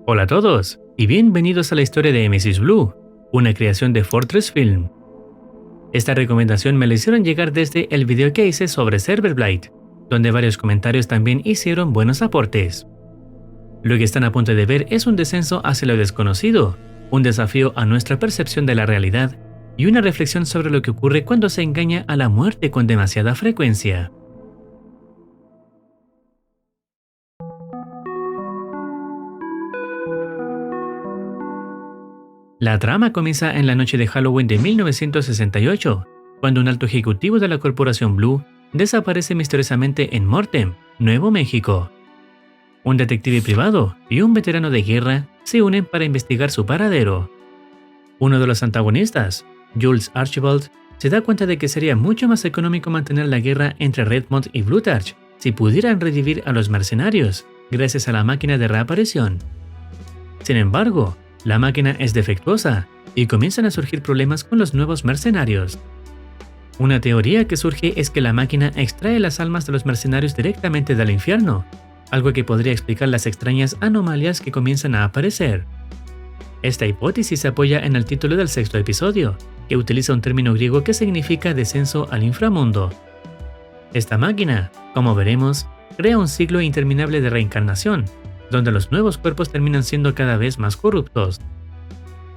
Hola a todos y bienvenidos a la historia de Mrs. Blue, una creación de Fortress Film. Esta recomendación me la hicieron llegar desde el video que hice sobre Cyberblight, donde varios comentarios también hicieron buenos aportes. Lo que están a punto de ver es un descenso hacia lo desconocido, un desafío a nuestra percepción de la realidad y una reflexión sobre lo que ocurre cuando se engaña a la muerte con demasiada frecuencia. La trama comienza en la noche de Halloween de 1968, cuando un alto ejecutivo de la corporación Blue desaparece misteriosamente en Mortem, Nuevo México. Un detective privado y un veterano de guerra se unen para investigar su paradero. Uno de los antagonistas, Jules Archibald, se da cuenta de que sería mucho más económico mantener la guerra entre Redmond y Blutarch si pudieran revivir a los mercenarios gracias a la máquina de reaparición. Sin embargo, la máquina es defectuosa y comienzan a surgir problemas con los nuevos mercenarios. Una teoría que surge es que la máquina extrae las almas de los mercenarios directamente del infierno, algo que podría explicar las extrañas anomalías que comienzan a aparecer. Esta hipótesis se apoya en el título del sexto episodio, que utiliza un término griego que significa descenso al inframundo. Esta máquina, como veremos, crea un ciclo interminable de reencarnación, donde los nuevos cuerpos terminan siendo cada vez más corruptos.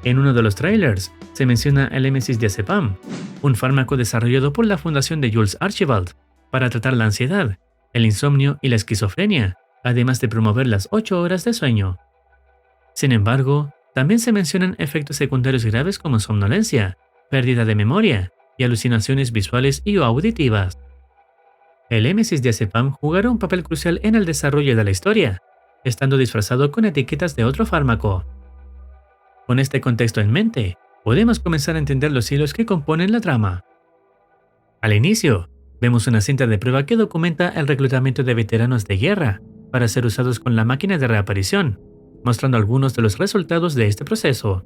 En uno de los trailers se menciona el diazepam, un fármaco desarrollado por la fundación de Jules Archibald para tratar la ansiedad, el insomnio y la esquizofrenia, además de promover las 8 horas de sueño. Sin embargo, también se mencionan efectos secundarios graves como somnolencia, pérdida de memoria y alucinaciones visuales y o auditivas. El diazepam jugará un papel crucial en el desarrollo de la historia, estando disfrazado con etiquetas de otro fármaco. Con este contexto en mente, podemos comenzar a entender los hilos que componen la trama. Al inicio, vemos una cinta de prueba que documenta el reclutamiento de veteranos de guerra para ser usados con la máquina de reaparición, mostrando algunos de los resultados de este proceso.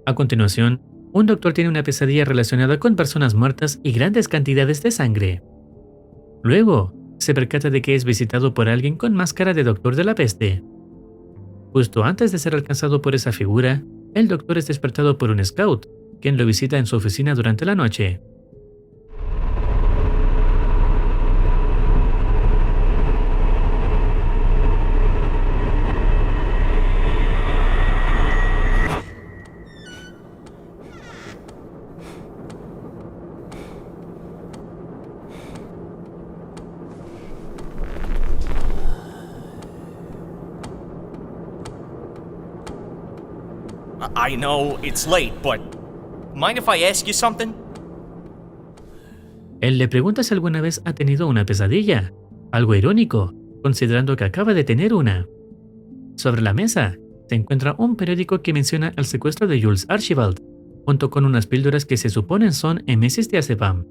A continuación, un doctor tiene una pesadilla relacionada con personas muertas y grandes cantidades de sangre. Luego, se percata de que es visitado por alguien con máscara de doctor de la peste. Justo antes de ser alcanzado por esa figura, el doctor es despertado por un scout, quien lo visita en su oficina durante la noche. I know it's late, but mind if I ask you something? Él le pregunta si alguna vez ha tenido una pesadilla, algo irónico, considerando que acaba de tener una. Sobre la mesa se encuentra un periódico que menciona el secuestro de Jules Archibald, junto con unas píldoras que se suponen son diazepam.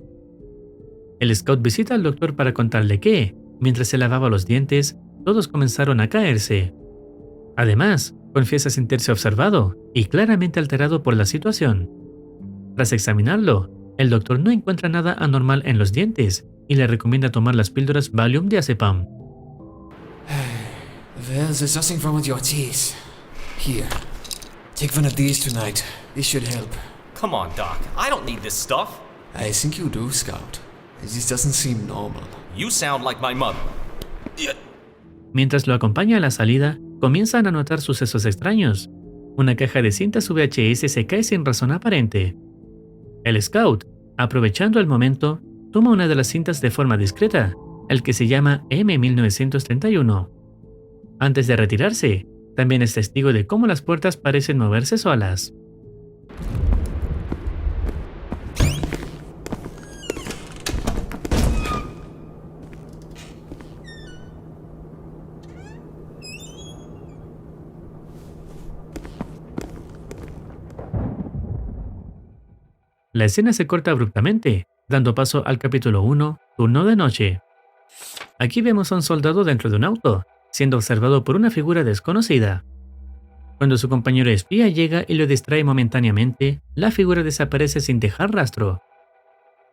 El scout visita al doctor para contarle que, mientras se lavaba los dientes, todos comenzaron a caerse. Además, confiesa sentirse observado y claramente alterado por la situación. Tras examinarlo, el doctor no encuentra nada anormal en los dientes y le recomienda tomar las píldoras Valium diazepam. Well, there's nothing wrong with your teeth. Here, take one of these tonight. This should help. Come on, Doc. I don't need this stuff. I think you do, Scout. This doesn't seem normal. You sound like my mother. Mientras lo acompaña a la salida, comienzan a notar sucesos extraños. Una caja de cintas VHS se cae sin razón aparente. El scout, aprovechando el momento, toma una de las cintas de forma discreta, el que se llama M1931. Antes de retirarse, también es testigo de cómo las puertas parecen moverse solas. La escena se corta abruptamente, dando paso al capítulo 1, Turno de Noche. Aquí vemos a un soldado dentro de un auto, siendo observado por una figura desconocida. Cuando su compañero espía llega y lo distrae momentáneamente, la figura desaparece sin dejar rastro.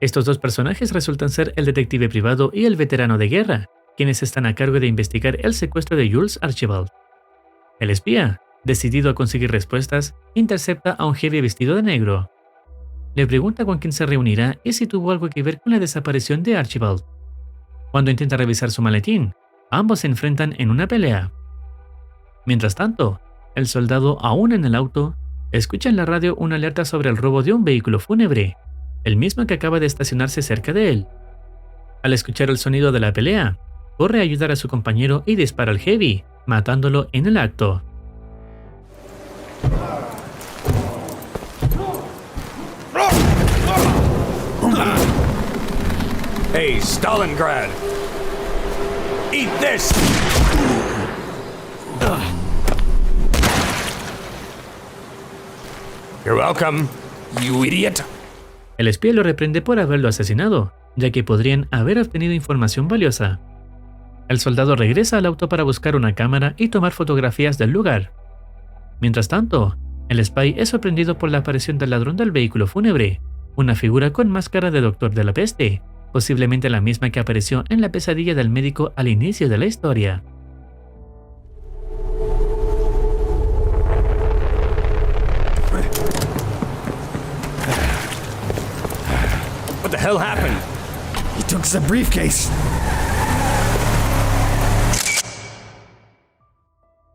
Estos dos personajes resultan ser el detective privado y el veterano de guerra, quienes están a cargo de investigar el secuestro de Jules Archibald. El espía, decidido a conseguir respuestas, intercepta a un heavy vestido de negro. Le pregunta con quién se reunirá y si tuvo algo que ver con la desaparición de Archibald. Cuando intenta revisar su maletín, ambos se enfrentan en una pelea. Mientras tanto, el soldado, aún en el auto, escucha en la radio una alerta sobre el robo de un vehículo fúnebre, el mismo que acaba de estacionarse cerca de él. Al escuchar el sonido de la pelea, corre a ayudar a su compañero y dispara al heavy, matándolo en el acto. Hey, Stalingrad! Eat this! You're welcome, you idiot! El espía lo reprende por haberlo asesinado, ya que podrían haber obtenido información valiosa. El soldado regresa al auto para buscar una cámara y tomar fotografías del lugar. Mientras tanto, el spy es sorprendido por la aparición del ladrón del vehículo fúnebre, una figura con máscara de doctor de la peste, posiblemente la misma que apareció en la pesadilla del médico al inicio de la historia. What the hell happened? He took the briefcase.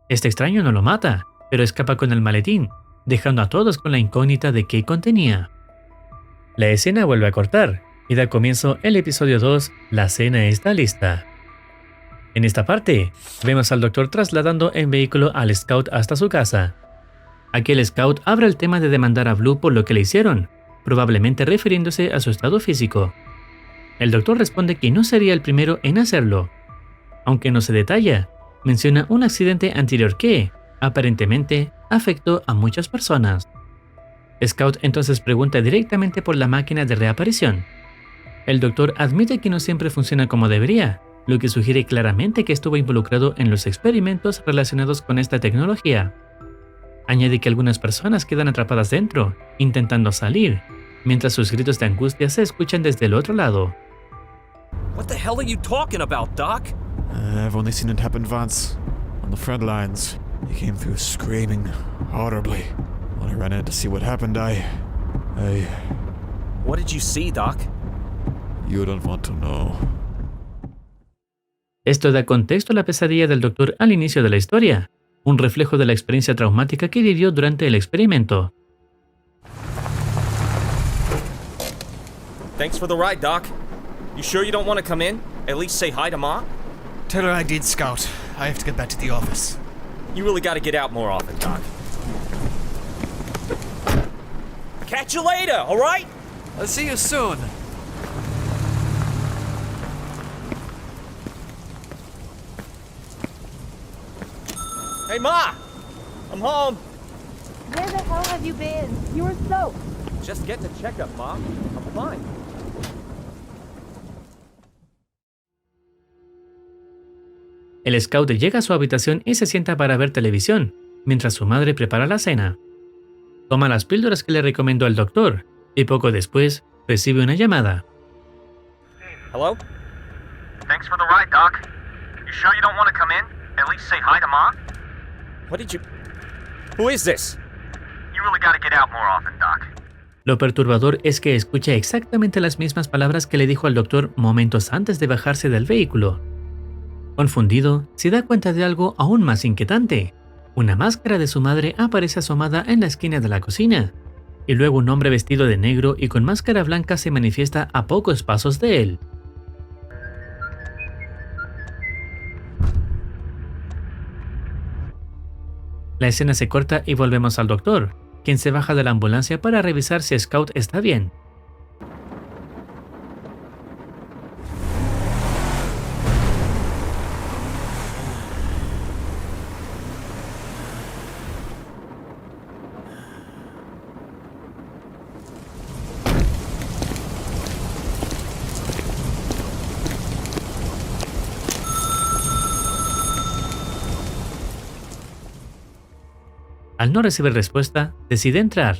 Este extraño no lo mata, pero escapa con el maletín, dejando a todos con la incógnita de qué contenía. La escena vuelve a cortar, y da comienzo el episodio 2, La cena está lista. En esta parte, vemos al doctor trasladando en vehículo al Scout hasta su casa. Aquí el Scout abre el tema de demandar a Blue por lo que le hicieron, probablemente refiriéndose a su estado físico. El doctor responde que no sería el primero en hacerlo. Aunque no se detalla, menciona un accidente anterior que, aparentemente, afectó a muchas personas. Scout entonces pregunta directamente por la máquina de reaparición. El doctor admite que no siempre funciona como debería, lo que sugiere claramente que estuvo involucrado en los experimentos relacionados con esta tecnología. Añade que algunas personas quedan atrapadas dentro, intentando salir, mientras sus gritos de angustia se escuchan desde el otro lado. What the hell are you talking about, Doc? I've only seen it happen once. On the front lines. He came through screaming horribly. When I ran in to see what happened, I... What did you see, Doc? You don't want to know. Esto da contexto a la pesadilla del doctor al inicio de la historia, un reflejo de la experiencia traumática que vivió durante el experimento. Thanks for the ride, Doc. You sure you don't want to come in? At least say hi to Ma? Tell her I did, Scout. I have to get back to the office. You really gotta get out more often, Doc. Catch you later, alright? I'll see you soon. Hey, Ma! I'm home. Where the hell have you been? You were soaked. Just getting a checkup, Ma. I'm fine. El Scout llega a su habitación y se sienta para ver televisión, mientras su madre prepara la cena. Toma las píldoras que le recomendó el doctor, y poco después recibe una llamada. Hello? Thanks for the ride, Doc. You sure you don't want to come in? At least say hi to Ma? What did you... Who is this? You really gotta get out more often, Doc. Lo perturbador es que escucha exactamente las mismas palabras que le dijo al doctor momentos antes de bajarse del vehículo. Confundido, se da cuenta de algo aún más inquietante. Una máscara de su madre aparece asomada en la esquina de la cocina, y luego un hombre vestido de negro y con máscara blanca se manifiesta a pocos pasos de él. La escena se corta y volvemos al doctor, quien se baja de la ambulancia para revisar si Scout está bien. al no recibir respuesta, decide entrar.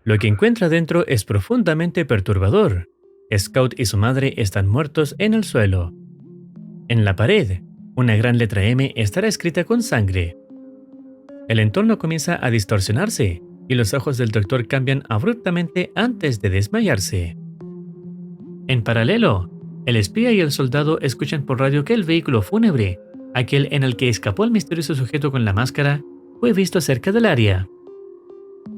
Lo que encuentra dentro es profundamente perturbador. Scout y su madre están muertos en el suelo. En la pared, una gran letra M estará escrita con sangre. El entorno comienza a distorsionarse y los ojos del doctor cambian abruptamente antes de desmayarse. En paralelo, el espía y el soldado escuchan por radio que el vehículo fúnebre, aquel en el que escapó el misterioso sujeto con la máscara, fue visto cerca del área.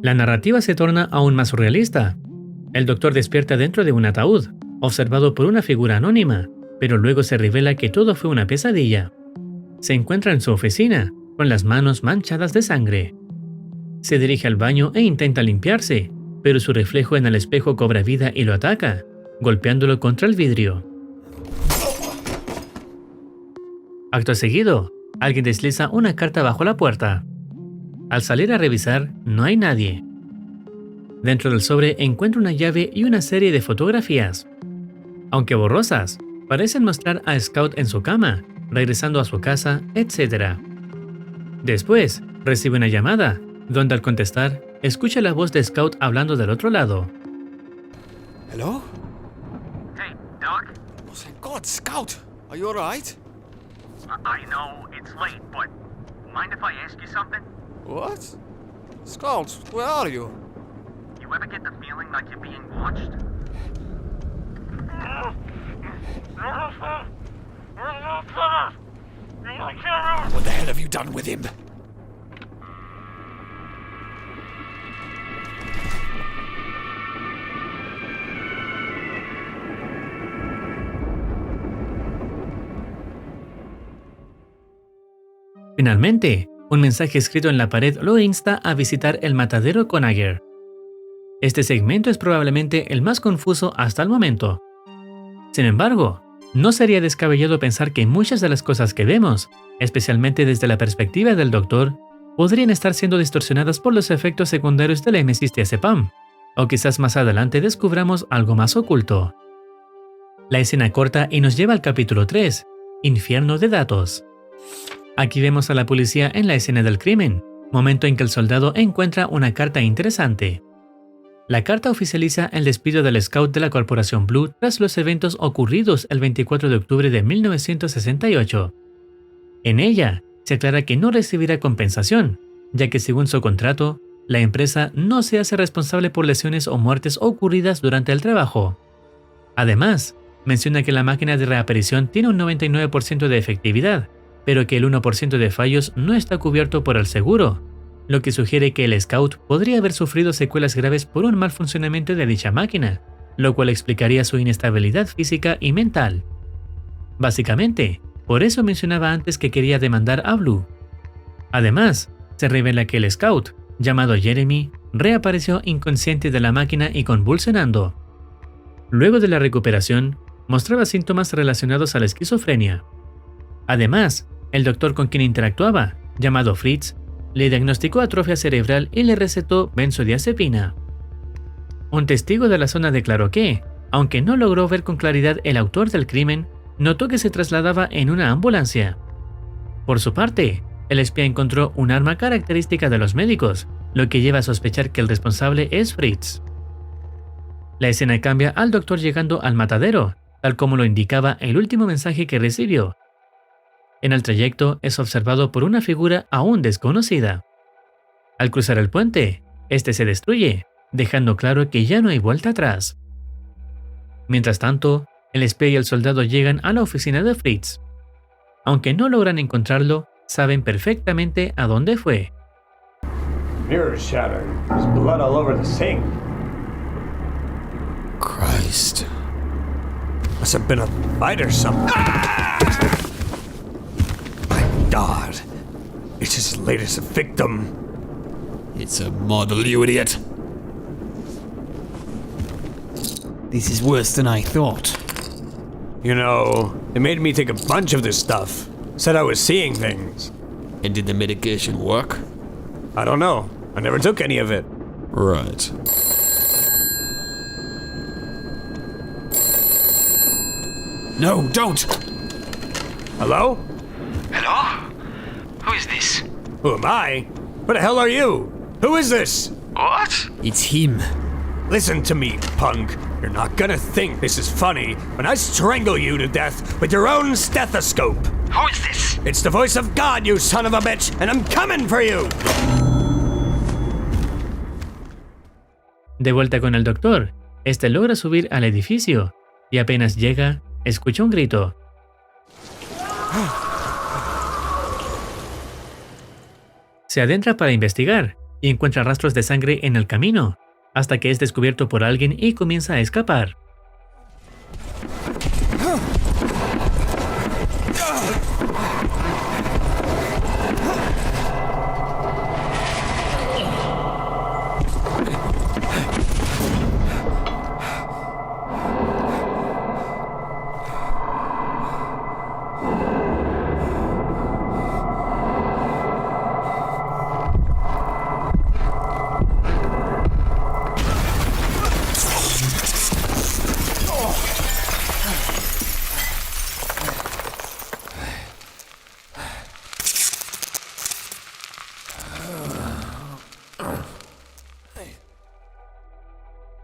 La narrativa se torna aún más surrealista. El doctor despierta dentro de un ataúd, observado por una figura anónima, pero luego se revela que todo fue una pesadilla. Se encuentra en su oficina, con las manos manchadas de sangre. Se dirige al baño e intenta limpiarse, pero su reflejo en el espejo cobra vida y lo ataca, golpeándolo contra el vidrio. Acto seguido, alguien desliza una carta bajo la puerta. Al salir a revisar, no hay nadie. Dentro del sobre encuentra una llave y una serie de fotografías. Aunque borrosas, parecen mostrar a Scout en su cama, regresando a su casa, etc. Después, recibe una llamada, donde al contestar, escucha la voz de Scout hablando del otro lado. Hello? Hey, Doc? Oh, thank God, Scout! Are you alright? I know it's late, but mind if I ask you something? What? Scout, where are you? You ever get the feeling like you're being watched? What the hell have you done with him? Finalmente, un mensaje escrito en la pared lo insta a visitar el matadero Conager. Este segmento es probablemente el más confuso hasta el momento. Sin embargo, no sería descabellado pensar que muchas de las cosas que vemos, especialmente desde la perspectiva del doctor, podrían estar siendo distorsionadas por los efectos secundarios de la hemesisdiazepam, o quizás más adelante descubramos algo más oculto. La escena corta y nos lleva al capítulo 3, Infierno de datos. Aquí vemos a la policía en la escena del crimen, momento en que el soldado encuentra una carta interesante. La carta oficializa el despido del Scout de la Corporación Blue tras los eventos ocurridos el 24 de octubre de 1968. En ella, se aclara que no recibirá compensación, ya que según su contrato, la empresa no se hace responsable por lesiones o muertes ocurridas durante el trabajo. Además, menciona que la máquina de reaparición tiene un 99% de efectividad, pero que el 1% de fallos no está cubierto por el seguro, lo que sugiere que el Scout podría haber sufrido secuelas graves por un mal funcionamiento de dicha máquina, lo cual explicaría su inestabilidad física y mental. Básicamente, por eso mencionaba antes que quería demandar a Blue. Además, se revela que el Scout, llamado Jeremy, reapareció inconsciente de la máquina y convulsionando. Luego de la recuperación, mostraba síntomas relacionados a la esquizofrenia. Además, el doctor con quien interactuaba, llamado Fritz, le diagnosticó atrofia cerebral y le recetó benzodiazepina. Un testigo de la zona declaró que, aunque no logró ver con claridad el autor del crimen, notó que se trasladaba en una ambulancia. Por su parte, el espía encontró un arma característica de los médicos, lo que lleva a sospechar que el responsable es Fritz. La escena cambia al doctor llegando al matadero, tal como lo indicaba el último mensaje que recibió. En el trayecto es observado por una figura aún desconocida. Al cruzar el puente, este se destruye, dejando claro que ya no hay vuelta atrás. Mientras tanto, el espía y el soldado llegan a la oficina de Fritz. Aunque no logran encontrarlo, saben perfectamente a dónde fue. Mirror shattered. There's blood all over the sink. Christ. Must have been a fight or something. My God. It's his latest victim. It's a model, you idiot. This is worse than I thought. You know, it made me think a bunch of this stuff. Said I was seeing things. And did the medication work? I don't know. I never took any of it. Right. No, don't! Hello? Hello? Who is this? Who am I? What the hell are you? Who is this? What? It's him. Listen to me, punk. You're not gonna think this is funny when I strangle you to death with your own stethoscope. Who is this? It's the voice of God, you son of a bitch, and I'm coming for you! De vuelta con el doctor, este logra subir al edificio y apenas llega, escucha un grito. Se adentra para investigar y encuentra rastros de sangre en el camino, hasta que es descubierto por alguien y comienza a escapar.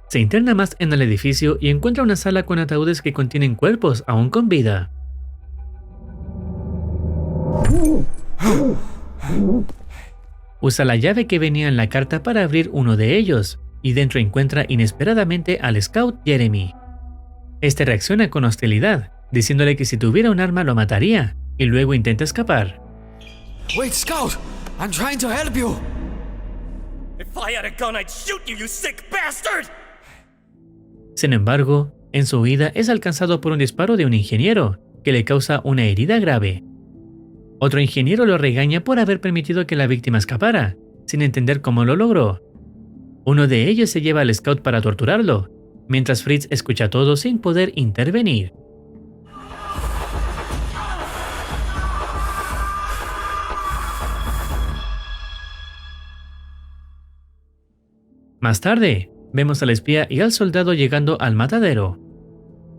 Se interna más en el edificio y encuentra una sala con ataúdes que contienen cuerpos aún con vida. Usa la llave que venía en la carta para abrir uno de ellos, y dentro encuentra inesperadamente al Scout Jeremy. Este reacciona con hostilidad, diciéndole que si tuviera un arma lo mataría, y luego intenta escapar. Wait, Scout! I'm trying to help you! If I had a gun, I'd shoot you, you sick bastard! Sin embargo, en su huida es alcanzado por un disparo de un ingeniero, que le causa una herida grave. Otro ingeniero lo regaña por haber permitido que la víctima escapara, sin entender cómo lo logró. Uno de ellos se lleva al Scout para torturarlo, mientras Fritz escucha todo sin poder intervenir. Más tarde, vemos al espía y al soldado llegando al matadero.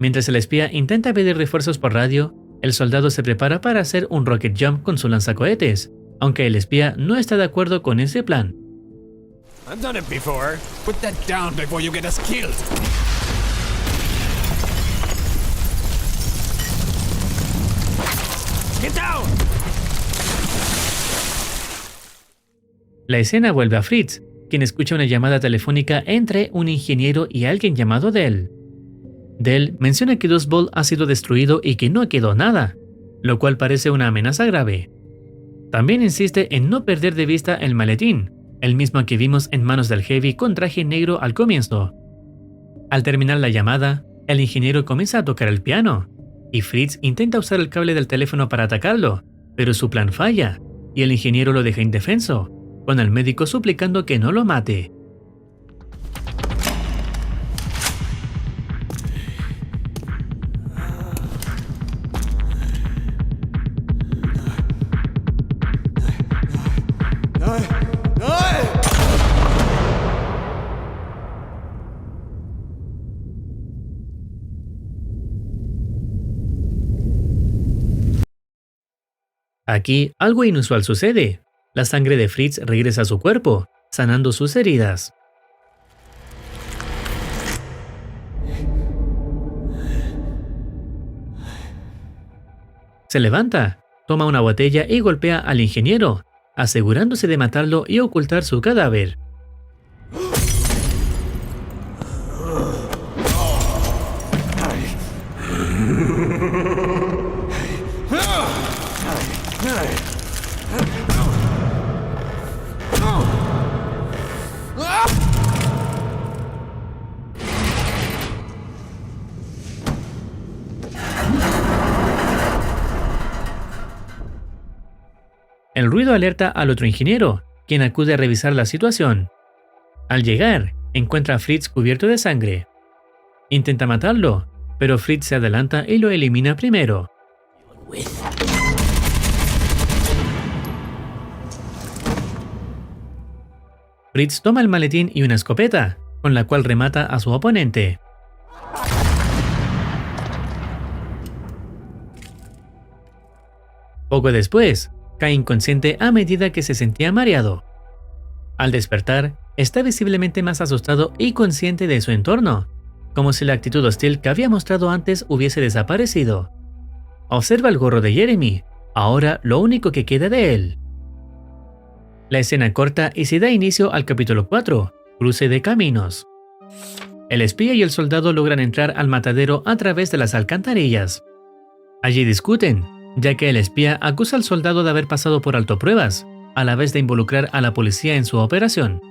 Mientras el espía intenta pedir refuerzos por radio, el soldado se prepara para hacer un rocket jump con su lanzacohetes, aunque el espía no está de acuerdo con ese plan. I've done it before. Put that down before you get us killed! Get down! La escena vuelve a Fritz, quien escucha una llamada telefónica entre un ingeniero y alguien llamado Dell. Dell menciona que Dust Bowl ha sido destruido y que no quedó nada, lo cual parece una amenaza grave. También insiste en no perder de vista el maletín, el mismo que vimos en manos del Heavy con traje negro al comienzo. Al terminar la llamada, el ingeniero comienza a tocar el piano, y Fritz intenta usar el cable del teléfono para atacarlo, pero su plan falla, y el ingeniero lo deja indefenso, con el médico suplicando que no lo mate. Aquí algo inusual sucede. La sangre de Fritz regresa a su cuerpo, sanando sus heridas. Se levanta, toma una botella y golpea al ingeniero, asegurándose de matarlo y ocultar su cadáver. El ruido alerta al otro ingeniero, quien acude a revisar la situación. Al llegar, encuentra a Fritz cubierto de sangre. Intenta matarlo, pero Fritz se adelanta y lo elimina primero. Fritz toma el maletín y una escopeta, con la cual remata a su oponente. Poco después, cae inconsciente a medida que se sentía mareado. Al despertar, está visiblemente más asustado y consciente de su entorno, como si la actitud hostil que había mostrado antes hubiese desaparecido. Observa el gorro de Jeremy, ahora lo único que queda de él. La escena corta y se da inicio al capítulo 4, Cruce de Caminos. El espía y el soldado logran entrar al matadero a través de las alcantarillas. Allí discuten, ya que el espía acusa al soldado de haber pasado por alto pruebas, a la vez de involucrar a la policía en su operación.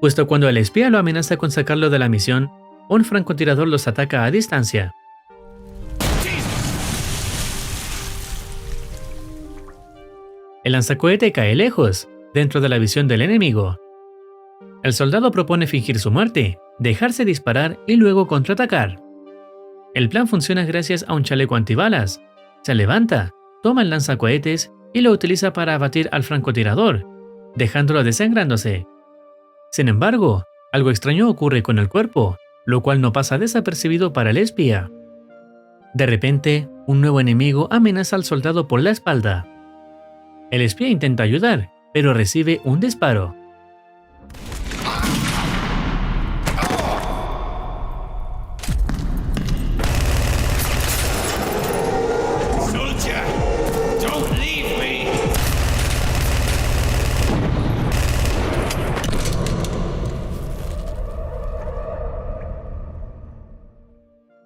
Justo cuando el espía lo amenaza con sacarlo de la misión, un francotirador los ataca a distancia. El lanzacohete cae lejos, dentro de la visión del enemigo. El soldado propone fingir su muerte, dejarse disparar y luego contraatacar. El plan funciona gracias a un chaleco antibalas. Se levanta, toma el lanzacohetes y lo utiliza para abatir al francotirador, dejándolo desangrándose. Sin embargo, algo extraño ocurre con el cuerpo, lo cual no pasa desapercibido para el espía. De repente, un nuevo enemigo amenaza al soldado por la espalda. El espía intenta ayudar, pero recibe un disparo.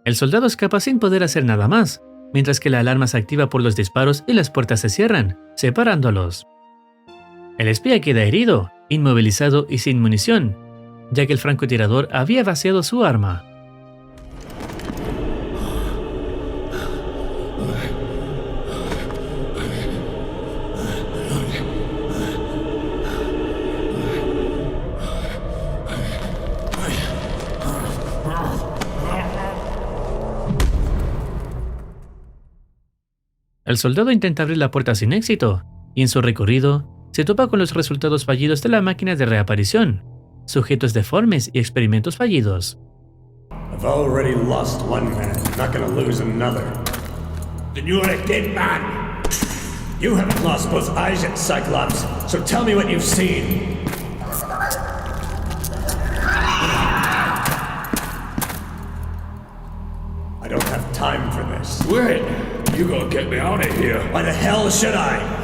El soldado escapa sin poder hacer nada más, mientras que la alarma se activa por los disparos y las puertas se cierran, separándolos. El espía queda herido, inmovilizado y sin munición, ya que el francotirador había vaciado su arma. El soldado intenta abrir la puerta sin éxito, y en su recorrido se topa con los resultados fallidos de la máquina de reaparición, sujetos deformes y experimentos fallidos. I've already lost one man, not gonna lose another. Then you're a dead man. You haven't lost both eyes yet, Cyclops, so tell me what you've seen. I don't have time for this. Wait! You gonna get me out of here? Why the hell should I?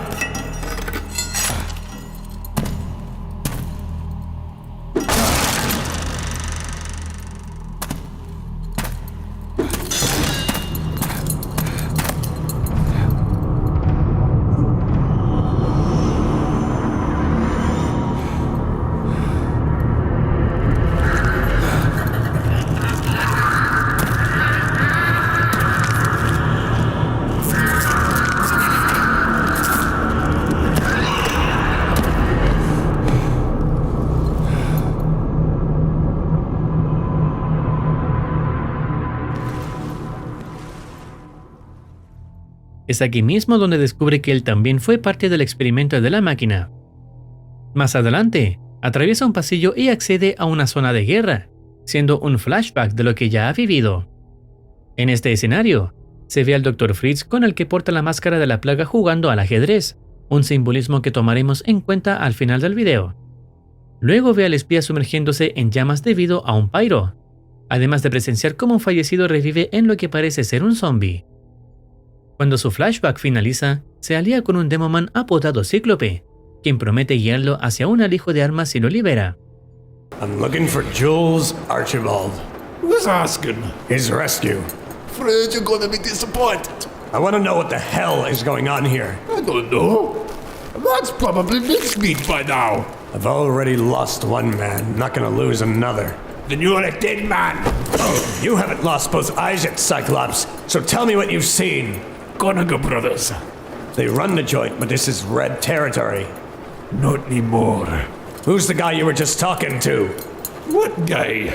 Es aquí mismo donde descubre que él también fue parte del experimento de la máquina. Más adelante, atraviesa un pasillo y accede a una zona de guerra, siendo un flashback de lo que ya ha vivido. En este escenario, se ve al Dr. Fritz con el que porta la máscara de la plaga jugando al ajedrez, un simbolismo que tomaremos en cuenta al final del video. Luego ve al espía sumergiéndose en llamas debido a un pyro, además de presenciar cómo un fallecido revive en lo que parece ser un zombie. Cuando su flashback finaliza, se alía con un Demoman apodado Cíclope, quien promete guiarlo hacia un alijo de armas si lo libera. I'm looking for Jules Archibald. Who's asking? His rescue. Afraid you're gonna be disappointed. I want to know what the hell is going on here. I don't know. That's probably mincemeat by now. I've already lost one man, not gonna lose another. Then you're a dead man. Oh, you haven't lost both eyes yet, Cyclops, so tell me what you've seen. Conaga Brothers. They run the joint, but this is red territory. Not anymore. Who's the guy you were just talking to? What guy?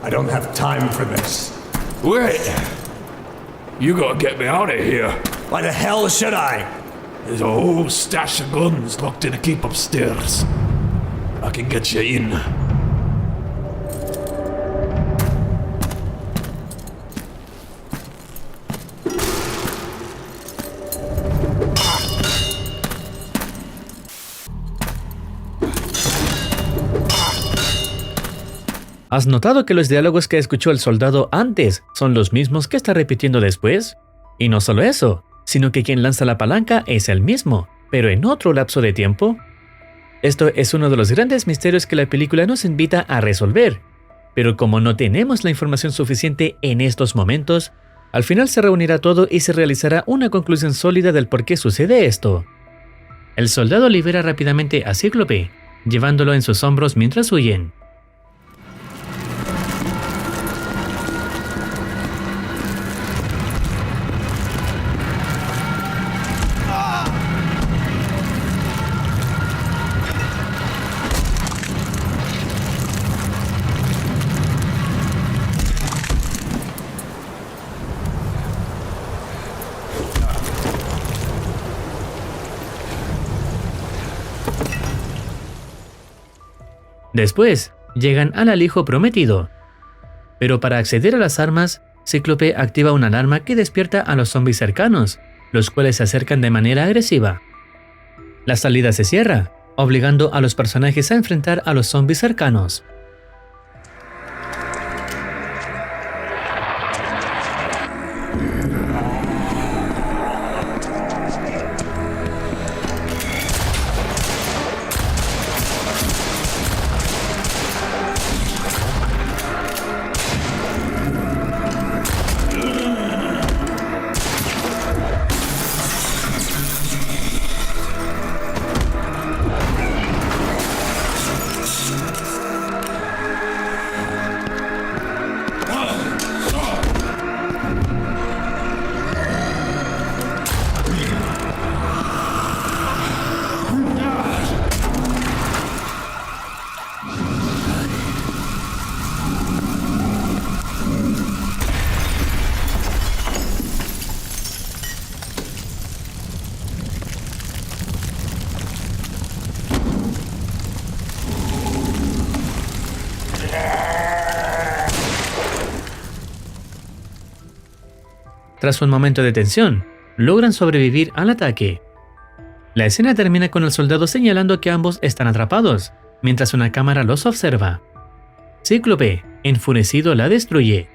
I don't have time for this. Wait. You gotta get me out of here. Why the hell should I? There's a whole stash of guns locked in a keep upstairs. I can get you in. ¿Has notado que los diálogos que escuchó el soldado antes son los mismos que está repitiendo después? Y no solo eso, sino que quien lanza la palanca es el mismo, pero en otro lapso de tiempo. Esto es uno de los grandes misterios que la película nos invita a resolver. Pero como no tenemos la información suficiente en estos momentos, al final se reunirá todo y se realizará una conclusión sólida del por qué sucede esto. El soldado libera rápidamente a Cíclope, llevándolo en sus hombros mientras huyen. Después, llegan al alijo prometido. Pero para acceder a las armas, Cíclope activa una alarma que despierta a los zombies cercanos, los cuales se acercan de manera agresiva. La salida se cierra, obligando a los personajes a enfrentar a los zombies cercanos. Tras un momento de tensión, logran sobrevivir al ataque. La escena termina con el soldado señalando que ambos están atrapados, mientras una cámara los observa. Cíclope, enfurecido, la destruye.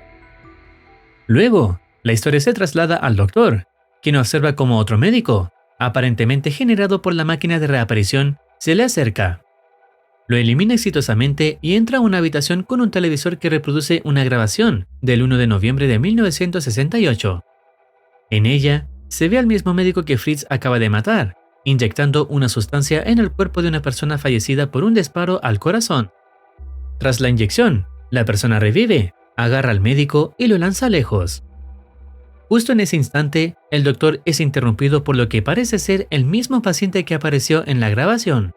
Luego, la historia se traslada al doctor, quien observa como otro médico, aparentemente generado por la máquina de reaparición, se le acerca. Lo elimina exitosamente y entra a una habitación con un televisor que reproduce una grabación del 1 de noviembre de 1968. En ella, se ve al mismo médico que Fritz acaba de matar, inyectando una sustancia en el cuerpo de una persona fallecida por un disparo al corazón. Tras la inyección, la persona revive, agarra al médico y lo lanza lejos. Justo en ese instante, el doctor es interrumpido por lo que parece ser el mismo paciente que apareció en la grabación.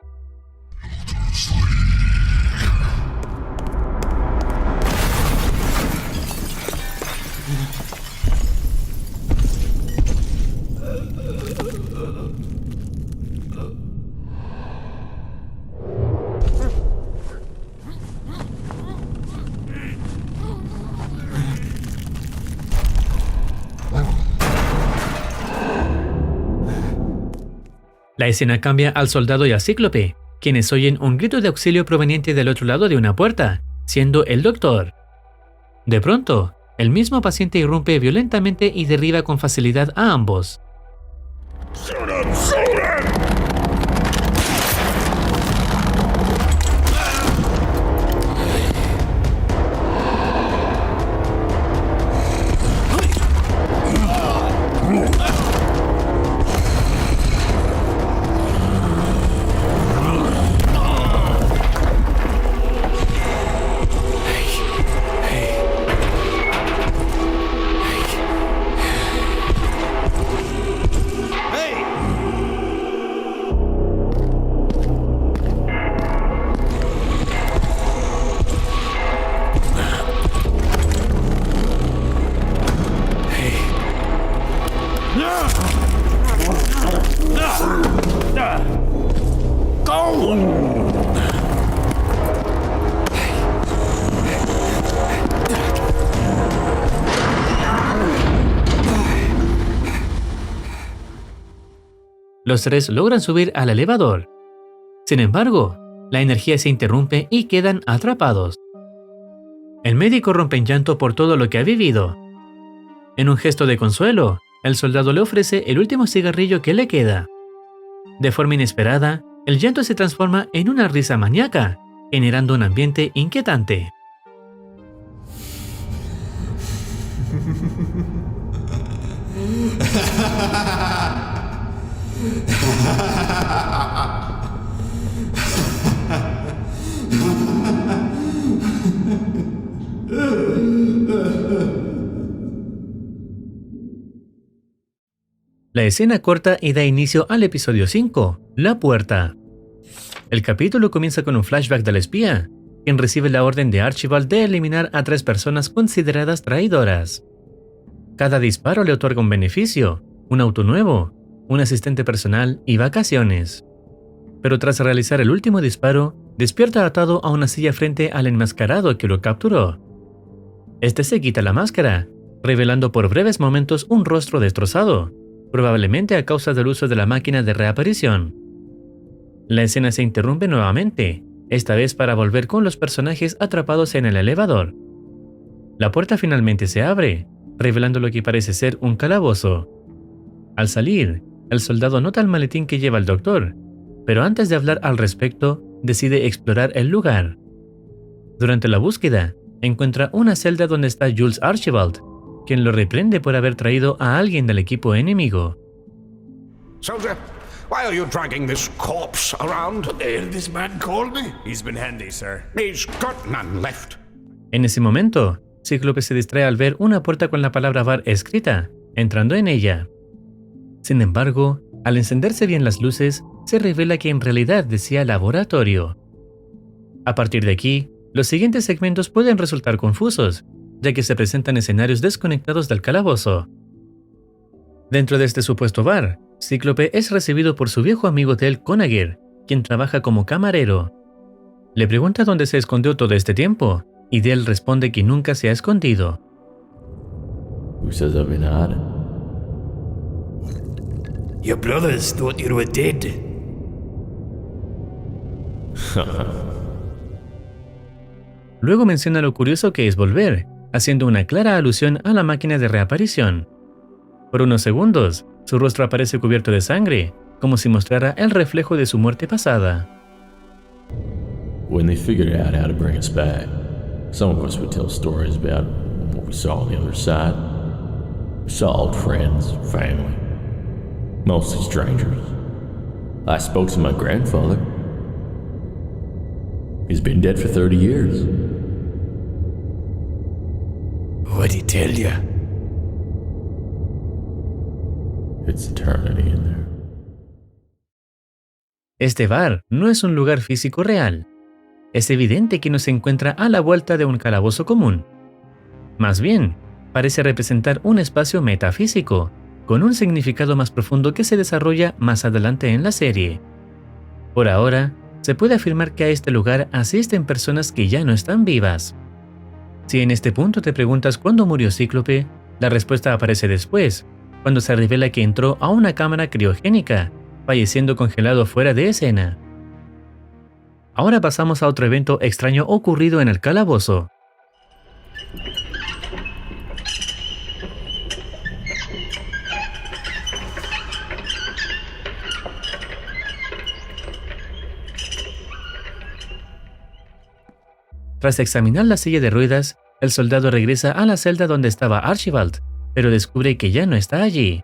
La escena cambia al soldado y a Cíclope, quienes oyen un grito de auxilio proveniente del otro lado de una puerta, siendo el doctor. De pronto, el mismo paciente irrumpe violentamente y derriba con facilidad a ambos. Los tres logran subir al elevador. Sin embargo, la energía se interrumpe y quedan atrapados. el médico rompe en llanto por todo lo que ha vivido. En un gesto de consuelo, el soldado le ofrece el último cigarrillo que le queda. De forma inesperada, el llanto se transforma en una risa maníaca, generando un ambiente inquietante. La escena corta y da inicio al episodio 5, La Puerta. El capítulo comienza con un flashback del espía, quien recibe la orden de Archibald de eliminar a 3 personas consideradas traidoras. Cada disparo le otorga un beneficio, un auto nuevo, un asistente personal y vacaciones. Pero tras realizar el último disparo, despierta atado a una silla frente al enmascarado que lo capturó. Este se quita la máscara, revelando por breves momentos un rostro destrozado, probablemente a causa del uso de la máquina de reaparición. La escena se interrumpe nuevamente, esta vez para volver con los personajes atrapados en el elevador. La puerta finalmente se abre, revelando lo que parece ser un calabozo. Al salir, el soldado nota el maletín que lleva el doctor, pero antes de hablar al respecto, decide explorar el lugar. Durante la búsqueda, encuentra una celda donde está Jules Archibald, quien lo reprende por haber traído a alguien del equipo enemigo. Soldier, why are you dragging this corpse around? What the hell this man called me? He's been handy, sir. He's got none left. En ese momento, Cíclope se distrae al ver una puerta con la palabra bar escrita, entrando en ella. Sin embargo, al encenderse bien las luces, se revela que en realidad decía laboratorio. A partir de aquí, los siguientes segmentos pueden resultar confusos, ya que se presentan escenarios desconectados del calabozo. Dentro de este supuesto bar, Cíclope es recibido por su viejo amigo Del Conager, quien trabaja como camarero. Le pregunta dónde se escondió todo este tiempo, y Del responde que nunca se ha escondido. Who says I've been hiding? Your brothers thought you were dead. Luego menciona lo curioso que es volver, haciendo una clara alusión a la máquina de reaparición. Por unos segundos, su rostro aparece cubierto de sangre, como si mostrara el reflejo de su muerte pasada. When they figured out how to bring us back, some of us would tell stories about what we saw on the other side. We saw old friends, family, mostly strangers. I spoke to my grandfather. He's been dead for 30 years. What'd he tell you? It's eternity in there. Este bar no es un lugar físico real. Es evidente que no se encuentra a la vuelta de un calabozo común. Más bien, parece representar un espacio metafísico, con un significado más profundo que se desarrolla más adelante en la serie. Por ahora, se puede afirmar que a este lugar asisten personas que ya no están vivas. Si en este punto te preguntas cuándo murió Cíclope, la respuesta aparece después, cuando se revela que entró a una cámara criogénica, falleciendo congelado fuera de escena. Ahora pasamos a otro evento extraño ocurrido en el calabozo. Tras examinar la silla de ruedas, el soldado regresa a la celda donde estaba Archibald, pero descubre que ya no está allí.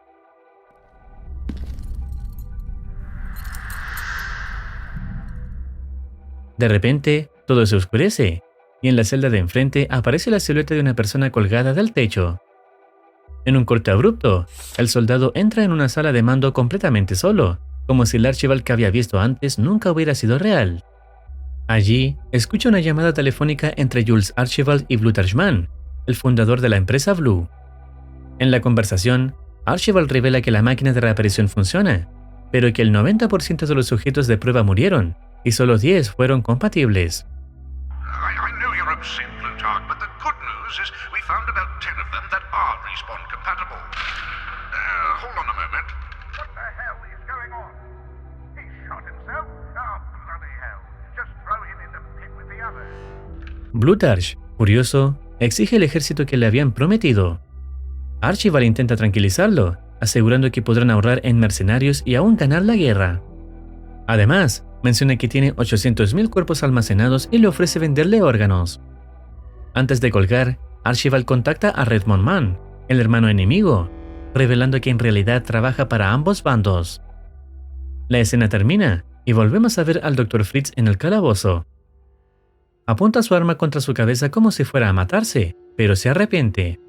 De repente, todo se oscurece, y en la celda de enfrente aparece la silueta de una persona colgada del techo. En un corte abrupto, el soldado entra en una sala de mando completamente solo, como si el Archibald que había visto antes nunca hubiera sido real. Allí, escucha una llamada telefónica entre Jules Archibald y Blue Tarchman, el fundador de la empresa Blue. En la conversación, Archibald revela que la máquina de reaparición funciona, pero que el 90% de los sujetos de prueba murieron, y solo 10 fueron compatibles. I know you're upset, Plutarch, but the good news is we found about 10 of them that are respawn compatible. Hold on a moment. What the hell is going on? He shot himself? Oh, bloody hell. Just throw him in the pit with the others. Blutarch, Furioso, exige el ejército que le habían prometido. Archibald intenta tranquilizarlo, asegurando que podrán ahorrar en mercenarios y aún ganar la guerra. Además, menciona que tiene 800.000 cuerpos almacenados y le ofrece venderle órganos. Antes de colgar, Archibald contacta a Redmond Mann, el hermano enemigo, revelando que en realidad trabaja para ambos bandos. La escena termina y volvemos a ver al Dr. Fritz en el calabozo. Apunta su arma contra su cabeza como si fuera a matarse, pero se arrepiente.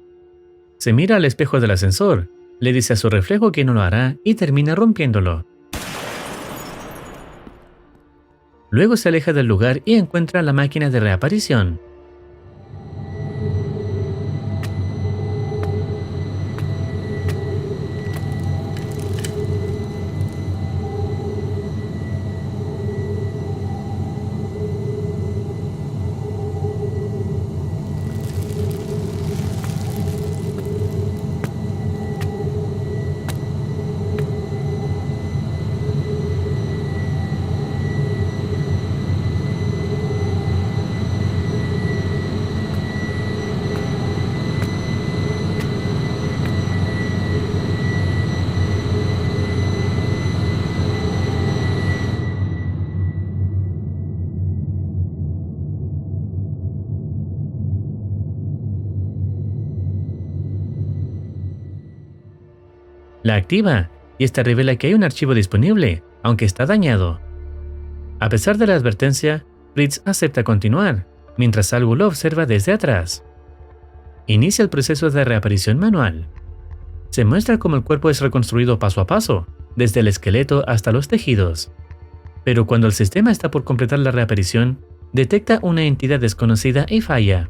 Se mira al espejo del ascensor, le dice a su reflejo que no lo hará y termina rompiéndolo. Luego se aleja del lugar y encuentra la máquina de reaparición. La activa y esta revela que hay un archivo disponible, aunque está dañado. A pesar de la advertencia, Fritz acepta continuar, mientras algo lo observa desde atrás. Inicia el proceso de reaparición manual. Se muestra cómo el cuerpo es reconstruido paso a paso, desde el esqueleto hasta los tejidos. Pero cuando el sistema está por completar la reaparición, detecta una entidad desconocida y falla.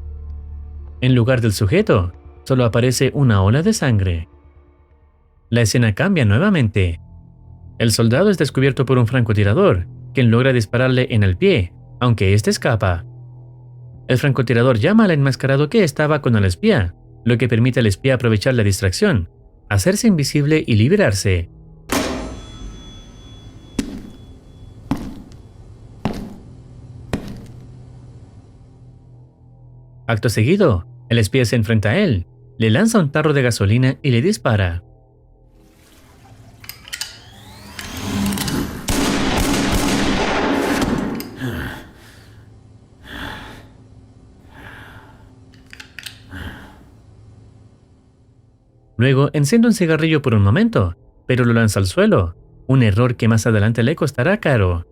En lugar del sujeto, solo aparece una ola de sangre. La escena cambia nuevamente. El soldado es descubierto por un francotirador, quien logra dispararle en el pie, aunque éste escapa. El francotirador llama al enmascarado que estaba con el espía, lo que permite al espía aprovechar la distracción, hacerse invisible y liberarse. Acto seguido, el espía se enfrenta a él, le lanza un tarro de gasolina y le dispara. Luego enciende un cigarrillo por un momento, pero lo lanza al suelo, un error que más adelante le costará caro.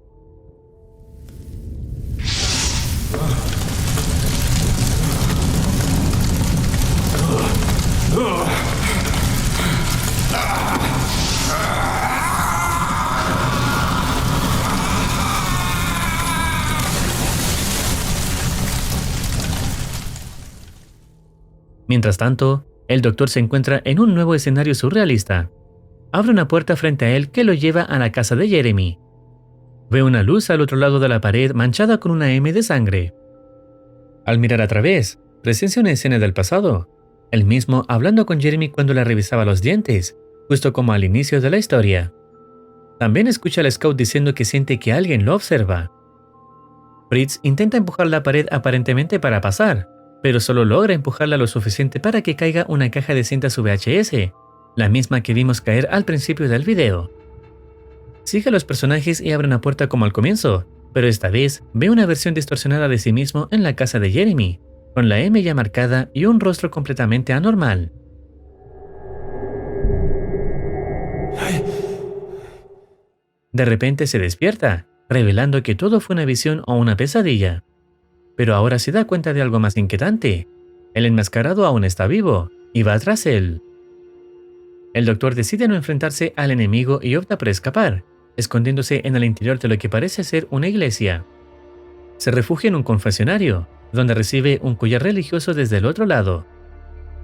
Mientras tanto, el doctor se encuentra en un nuevo escenario surrealista. Abre una puerta frente a él que lo lleva a la casa de Jeremy. Ve una luz al otro lado de la pared manchada con una M de sangre. Al mirar a través, presencia una escena del pasado, él mismo hablando con Jeremy cuando le revisaba los dientes, justo como al inicio de la historia. También escucha al scout diciendo que siente que alguien lo observa. Fritz intenta empujar la pared aparentemente para pasar, pero solo logra empujarla lo suficiente para que caiga una caja de cintas VHS, la misma que vimos caer al principio del video. Sigue a los personajes y abre una puerta como al comienzo, pero esta vez ve una versión distorsionada de sí mismo en la casa de Jeremy, con la M ya marcada y un rostro completamente anormal. De repente se despierta, revelando que todo fue una visión o una pesadilla. Pero ahora se da cuenta de algo más inquietante. El enmascarado aún está vivo y va tras él. El doctor decide no enfrentarse al enemigo y opta por escapar, escondiéndose en el interior de lo que parece ser una iglesia. Se refugia en un confesionario, donde recibe un collar religioso desde el otro lado.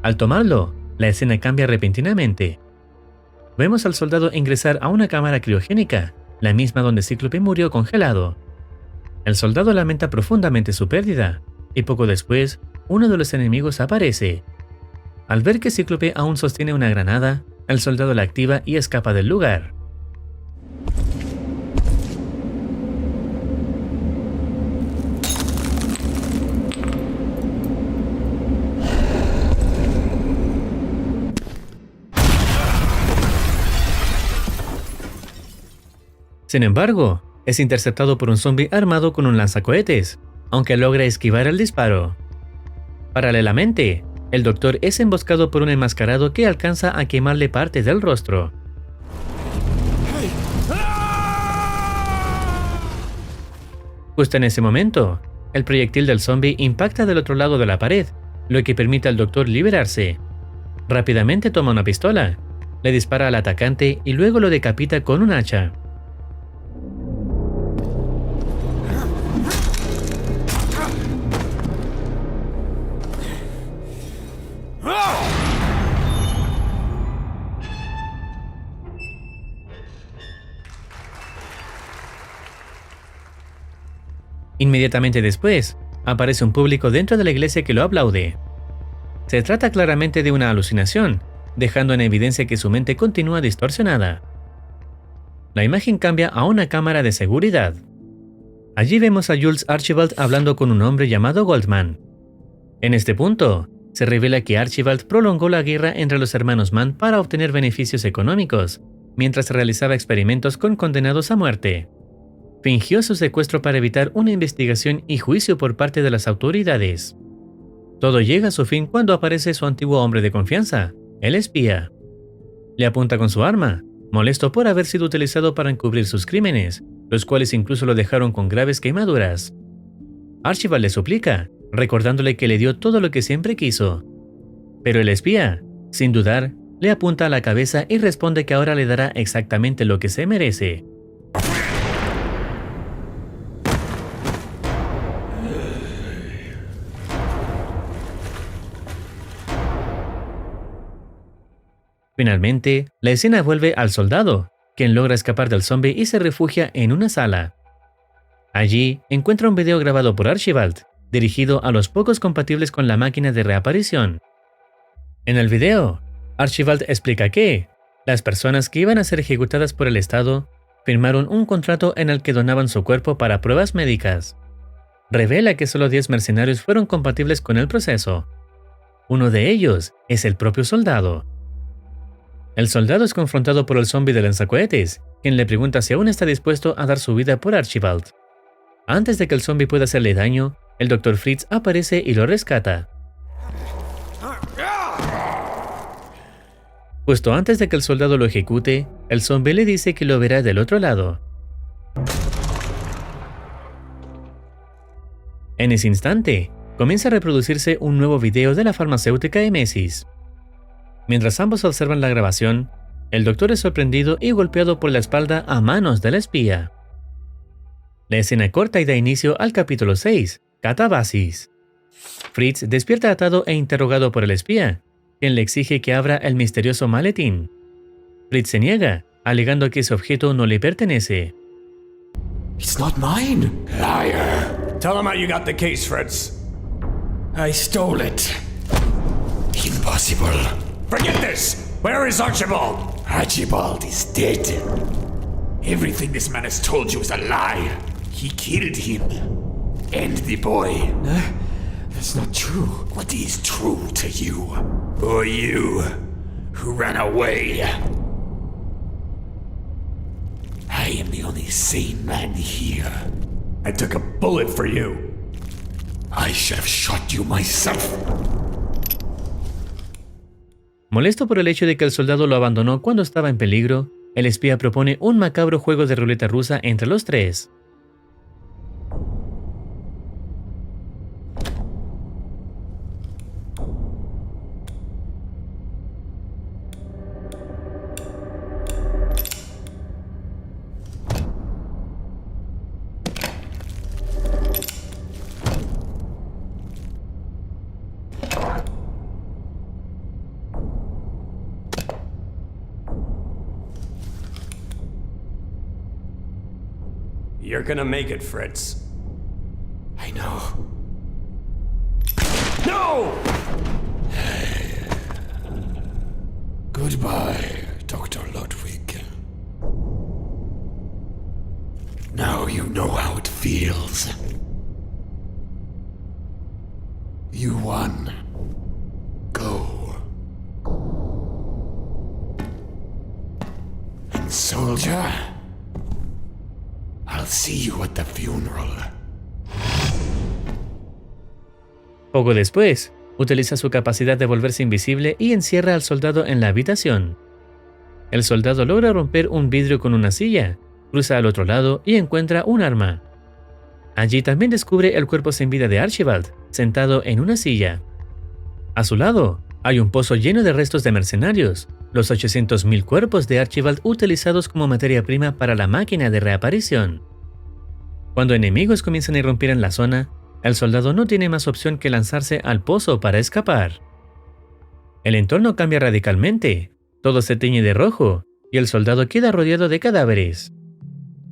Al tomarlo, la escena cambia repentinamente. Vemos al soldado ingresar a una cámara criogénica, la misma donde Cíclope murió congelado. El soldado lamenta profundamente su pérdida, y poco después, uno de los enemigos aparece. Al ver que Cíclope aún sostiene una granada, el soldado la activa y escapa del lugar. Sin embargo, es interceptado por un zombie armado con un lanzacohetes, aunque logra esquivar el disparo. Paralelamente, el doctor es emboscado por un enmascarado que alcanza a quemarle parte del rostro. Justo en ese momento, el proyectil del zombie impacta del otro lado de la pared, lo que permite al doctor liberarse. Rápidamente toma una pistola, le dispara al atacante y luego lo decapita con un hacha. Inmediatamente después, aparece un público dentro de la iglesia que lo aplaude. Se trata claramente de una alucinación, dejando en evidencia que su mente continúa distorsionada. La imagen cambia a una cámara de seguridad. Allí vemos a Jules Archibald hablando con un hombre llamado Goldman. En este punto, se revela que Archibald prolongó la guerra entre los hermanos Mann para obtener beneficios económicos, mientras realizaba experimentos con condenados a muerte. Fingió su secuestro para evitar una investigación y juicio por parte de las autoridades. Todo llega a su fin cuando aparece su antiguo hombre de confianza, el espía. Le apunta con su arma, molesto por haber sido utilizado para encubrir sus crímenes, los cuales incluso lo dejaron con graves quemaduras. Archibald le suplica, recordándole que le dio todo lo que siempre quiso. Pero el espía, sin dudar, le apunta a la cabeza y responde que ahora le dará exactamente lo que se merece. Finalmente, la escena vuelve al soldado, quien logra escapar del zombie y se refugia en una sala. Allí encuentra un video grabado por Archibald, dirigido a los pocos compatibles con la máquina de reaparición. En el video, Archibald explica que las personas que iban a ser ejecutadas por el Estado firmaron un contrato en el que donaban su cuerpo para pruebas médicas. Revela que solo 10 mercenarios fueron compatibles con el proceso. Uno de ellos es el propio soldado. El soldado es confrontado por el zombie de lanzacohetes, quien le pregunta si aún está dispuesto a dar su vida por Archibald. Antes de que el zombie pueda hacerle daño, el Dr. Fritz aparece y lo rescata. Justo antes de que el soldado lo ejecute, el zombie le dice que lo verá del otro lado. En ese instante, comienza a reproducirse un nuevo video de la farmacéutica Emesis. Mientras ambos observan la grabación, el doctor es sorprendido y golpeado por la espalda a manos del espía. La escena corta y da inicio al capítulo 6, Catabasis. Fritz despierta atado e interrogado por el espía, quien le exige que abra el misterioso maletín. Fritz se niega, alegando que ese objeto no le pertenece. It's not mine. Liar. Tell him how you got the case, Fritz. I stole it. Impossible. Forget this! Where is Archibald? Archibald is dead. Everything this man has told you is a lie. He killed him. And the boy. That's not true. What is true to you? Or you, who ran away? I am the only sane man here. I took a bullet for you. I should have shot you myself. Molesto por el hecho de que el soldado lo abandonó cuando estaba en peligro, el espía propone un macabro juego de ruleta rusa entre los tres. You're gonna make it, Fritz. I know. No! Goodbye, Dr. Ludwig. Now you know how it feels. You won. Go. And soldier, see you at the funeral. Poco después, utiliza su capacidad de volverse invisible y encierra al soldado en la habitación. El soldado logra romper un vidrio con una silla, cruza al otro lado y encuentra un arma. Allí también descubre el cuerpo sin vida de Archibald, sentado en una silla. A su lado, hay un pozo lleno de restos de mercenarios, los 800.000 cuerpos de Archibald utilizados como materia prima para la máquina de reaparición. Cuando enemigos comienzan a irrumpir en la zona, el soldado no tiene más opción que lanzarse al pozo para escapar. El entorno cambia radicalmente, todo se tiñe de rojo y el soldado queda rodeado de cadáveres.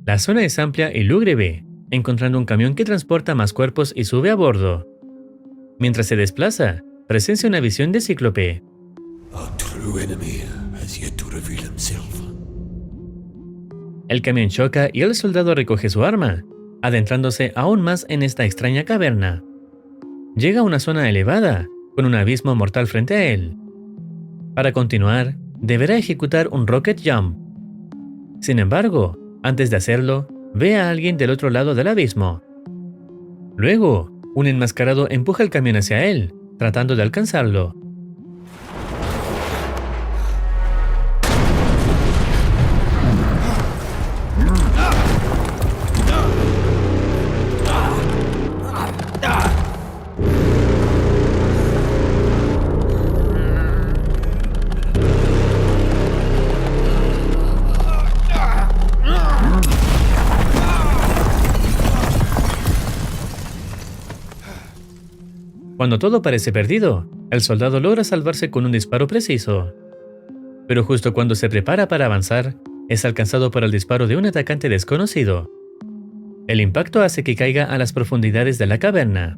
La zona es amplia y lúgubre, encontrando un camión que transporta más cuerpos y sube a bordo. Mientras se desplaza, presencia una visión de Cíclope. A true enemy has yet to reveal himself. El camión choca y el soldado recoge su arma, adentrándose aún más en esta extraña caverna. Llega a una zona elevada, con un abismo mortal frente a él. Para continuar, deberá ejecutar un rocket jump. Sin embargo, antes de hacerlo, ve a alguien del otro lado del abismo. Luego, un enmascarado empuja el camión hacia él, tratando de alcanzarlo. Cuando todo parece perdido, el soldado logra salvarse con un disparo preciso. Pero justo cuando se prepara para avanzar, es alcanzado por el disparo de un atacante desconocido. El impacto hace que caiga a las profundidades de la caverna.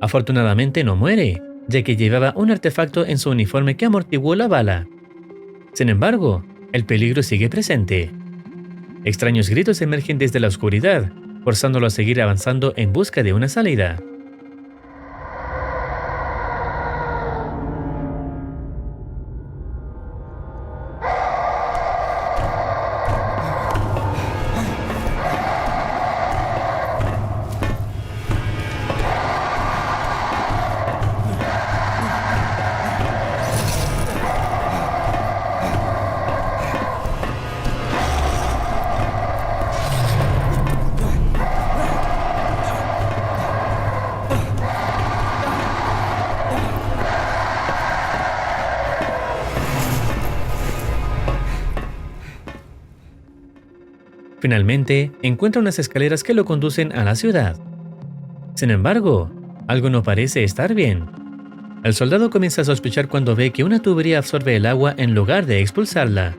Afortunadamente no muere, ya que llevaba un artefacto en su uniforme que amortiguó la bala. Sin embargo, el peligro sigue presente. Extraños gritos emergen desde la oscuridad, forzándolo a seguir avanzando en busca de una salida. Finalmente, encuentra unas escaleras que lo conducen a la ciudad. Sin embargo, algo no parece estar bien. El soldado comienza a sospechar cuando ve que una tubería absorbe el agua en lugar de expulsarla.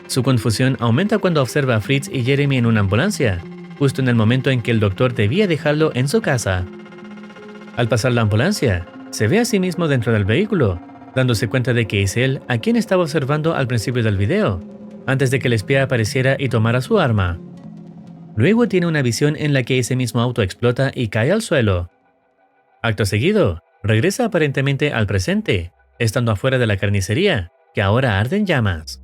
Su confusión aumenta cuando observa a Fritz y Jeremy en una ambulancia, justo en el momento en que el doctor debía dejarlo en su casa. Al pasar la ambulancia, se ve a sí mismo dentro del vehículo, dándose cuenta de que es él a quien estaba observando al principio del video, antes de que el espía apareciera y tomara su arma. Luego tiene una visión en la que ese mismo auto explota y cae al suelo. Acto seguido, regresa aparentemente al presente, estando afuera de la carnicería, que ahora arde en llamas.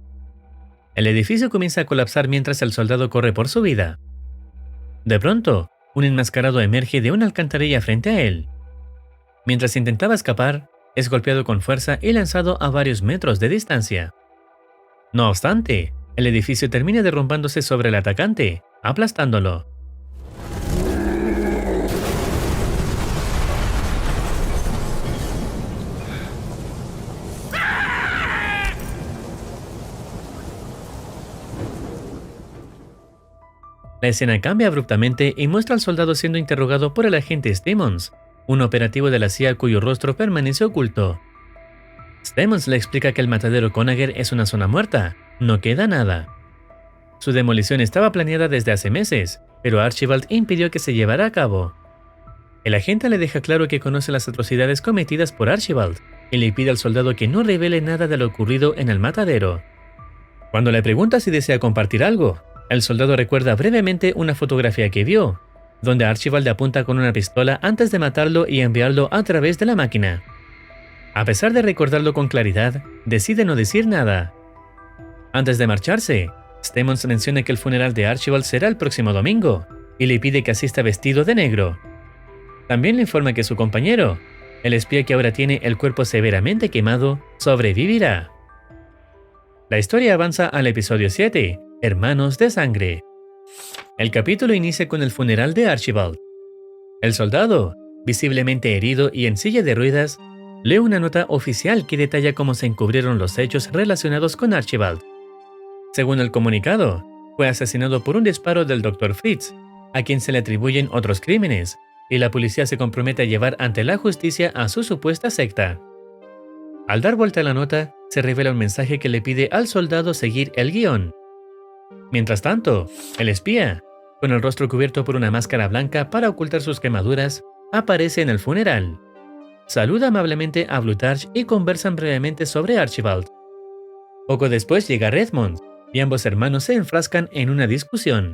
El edificio comienza a colapsar mientras el soldado corre por su vida. De pronto, un enmascarado emerge de una alcantarilla frente a él. Mientras intentaba escapar, es golpeado con fuerza y lanzado a varios metros de distancia. No obstante, el edificio termina derrumbándose sobre el atacante, aplastándolo. La escena cambia abruptamente y muestra al soldado siendo interrogado por el agente Stemmons, un operativo de la CIA cuyo rostro permanece oculto. Stemmons le explica que el matadero Conager es una zona muerta, no queda nada. Su demolición estaba planeada desde hace meses, pero Archibald impidió que se llevara a cabo. El agente le deja claro que conoce las atrocidades cometidas por Archibald, y le pide al soldado que no revele nada de lo ocurrido en el matadero. Cuando le pregunta si desea compartir algo, el soldado recuerda brevemente una fotografía que vio, donde Archibald le apunta con una pistola antes de matarlo y enviarlo a través de la máquina. A pesar de recordarlo con claridad, decide no decir nada. Antes de marcharse, Stemmons menciona que el funeral de Archibald será el próximo domingo y le pide que asista vestido de negro. También le informa que su compañero, el espía que ahora tiene el cuerpo severamente quemado, sobrevivirá. La historia avanza al episodio 7, Hermanos de Sangre. El capítulo inicia con el funeral de Archibald. El soldado, visiblemente herido y en silla de ruedas, lee una nota oficial que detalla cómo se encubrieron los hechos relacionados con Archibald. Según el comunicado, fue asesinado por un disparo del Dr. Fritz, a quien se le atribuyen otros crímenes, y la policía se compromete a llevar ante la justicia a su supuesta secta. Al dar vuelta a la nota, se revela un mensaje que le pide al soldado seguir el guión. Mientras tanto, el espía, con el rostro cubierto por una máscara blanca para ocultar sus quemaduras, aparece en el funeral. Saluda amablemente a Blutarch y conversan brevemente sobre Archibald. Poco después llega Redmond, y ambos hermanos se enfrascan en una discusión.